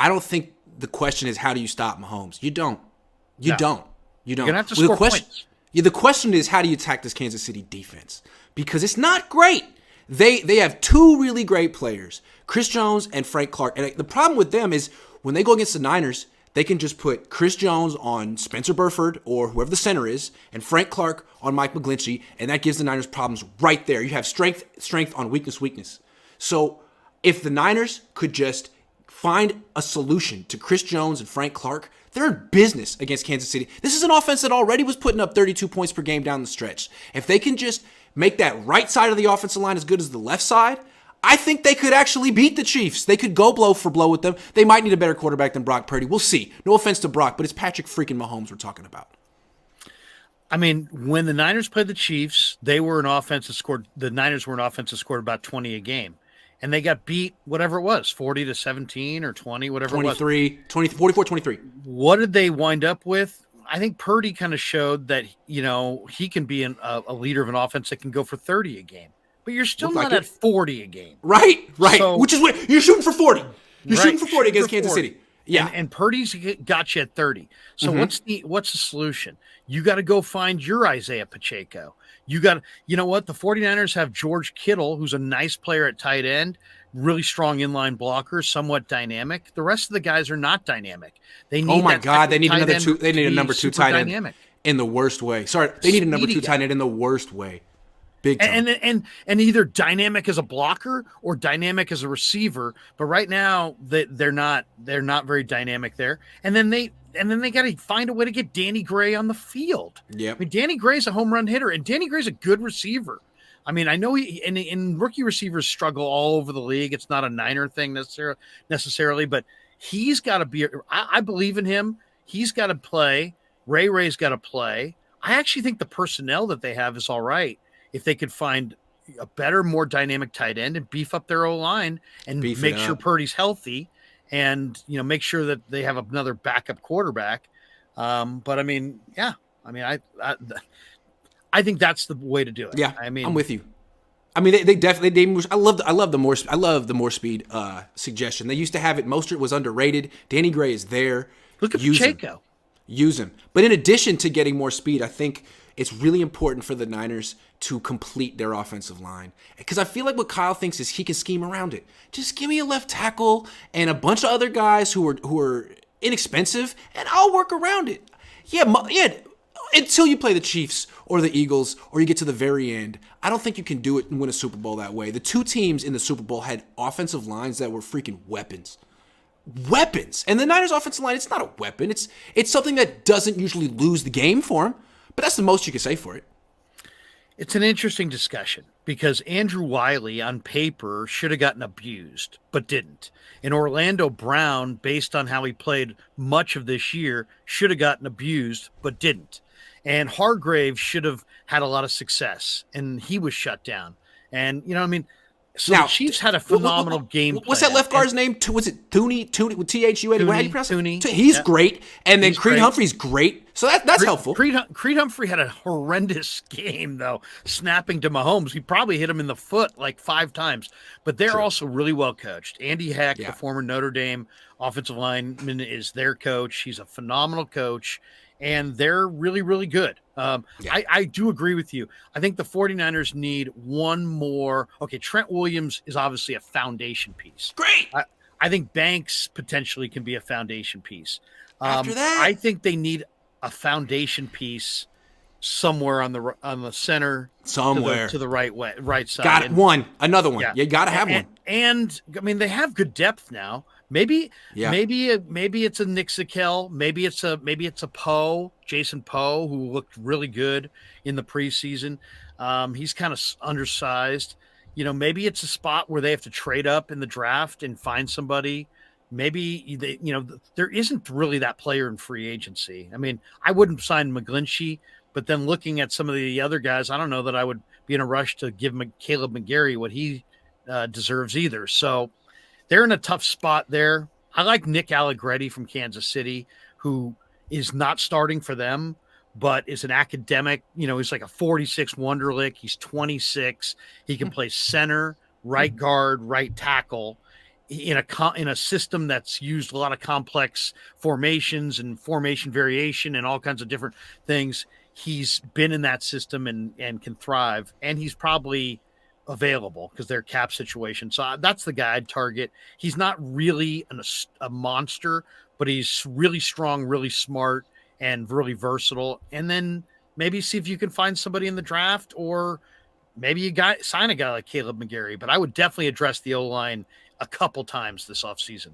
I don't think the question is how do you stop Mahomes. You don't. You No. don't. You don't. You're going to have to score points. Yeah, the question is how do you attack this Kansas City defense? Because it's not great. They have two really great players, Chris Jones and Frank Clark. And the problem with them is when they go against the Niners, they can just put Chris Jones on Spencer Burford or whoever the center is, and Frank Clark on Mike McGlinchey, and that gives the Niners problems right there. You have strength on weakness. So if the Niners could just find a solution to Chris Jones and Frank Clark, they're in business against Kansas City. This is an offense that already was putting up 32 points per game down the stretch. If they can just make that right side of the offensive line as good as the left side, I think they could actually beat the Chiefs. They could go blow for blow with them. They might need a better quarterback than Brock Purdy. We'll see. No offense to Brock, but it's Patrick freaking Mahomes we're talking about. I mean, when the Niners played the Chiefs, the Niners were an offense that scored about 20 a game. And they got beat, whatever it was, 40-17 or 20, whatever 23, it was. 44-23. What did they wind up with? I think Purdy kind of showed that, he can be a leader of an offense that can go for 30 a game. But you're still not at 40 a game. Right. So, which is what you're shooting for 40. You're shooting for 40 against Kansas City. Yeah. And Purdy's got you at 30. So what's the solution? You got to go find your Isaiah Pacheco. You know what? The 49ers have George Kittle, who's a nice player at tight end, really strong inline blocker, somewhat dynamic. The rest of the guys are not dynamic. They need they need another two. They need a number two tight end dynamic. In the worst way. Sorry, they need a number two tight end in the worst way. Big time. And either dynamic as a blocker or dynamic as a receiver. But right now they're not very dynamic there. And then they got to find a way to get Danny Gray on the field. Yeah, I mean, Danny Gray's a home run hitter, and Danny Gray's a good receiver. I mean, I know and rookie receivers struggle all over the league. It's not a Niner thing necessarily, but he's got to be. I believe in him. He's got to play. Ray's got to play. I actually think the personnel that they have is all right. If they could find a better, more dynamic tight end and beef up their O-line and make sure Purdy's healthy and, make sure that they have another backup quarterback. But I mean, yeah, I mean, I think that's the way to do it. Yeah. I mean, I'm with you. I mean, they definitely, I love the more speed suggestion. They used to have it. Mostert was underrated. Danny Gray is there. Look at Pacheco. Use him. But in addition to getting more speed, I think it's really important for the Niners to complete their offensive line. Because I feel like what Kyle thinks is he can scheme around it. Just give me a left tackle and a bunch of other guys who are inexpensive, and I'll work around it. Yeah, until you play the Chiefs or the Eagles or you get to the very end, I don't think you can do it and win a Super Bowl that way. The two teams in the Super Bowl had offensive lines that were freaking weapons. And the Niners offensive line, it's not a weapon. It's something that doesn't usually lose the game for them, but that's the most you can say for it. It's an interesting discussion because Andrew Wiley on paper should have gotten abused, but didn't. And Orlando Brown, based on how he played much of this year, should have gotten abused, but didn't. And Hargrave should have had a lot of success, and he was shut down. And, so now, the Chiefs had a phenomenal game plan. What's that left guard's name? Was it Thuney with T-H-U-N-E? How do you pronounce it? He's great. And then Creed Humphrey's great. So that's helpful. Creed Humphrey had a horrendous game, though, snapping to Mahomes. He probably hit him in the foot like 5 times. But they're also really well coached. Andy Heck, the former Notre Dame offensive lineman, is their coach. He's a phenomenal coach. And they're really, really good. I do agree with you. I think the 49ers need one more. Okay, Trent Williams is obviously a foundation piece. Great. I think Banks potentially can be a foundation piece. After that, I think they need a foundation piece somewhere on the center, somewhere to the right side. Got it. Another one. Yeah. You got to have one. And I mean, they have good depth now. Maybe it's a Nick Zakel. Maybe it's a Poe, Jason Poe, who looked really good in the preseason. He's kind of undersized. Maybe it's a spot where they have to trade up in the draft and find somebody. Maybe there isn't really that player in free agency. I mean, I wouldn't sign McGlinchey, but then looking at some of the other guys, I don't know that I would be in a rush to give Caleb McGarry what he deserves either. So they're in a tough spot there. I like Nick Allegretti from Kansas City, who is not starting for them, but is an academic. He's like a 46 Wonderlic. He's 26. He can play center, right guard, right tackle. in a system that's used a lot of complex formations and formation variation and all kinds of different things. He's been in that system and can thrive, and he's probably available because their cap situation. So that's the guy I'd target. He's not really a monster, but he's really strong, really smart, and really versatile. And then maybe see if you can find somebody in the draft, or maybe you sign a guy like Caleb McGarry. But I would definitely address the O-line a couple times this offseason.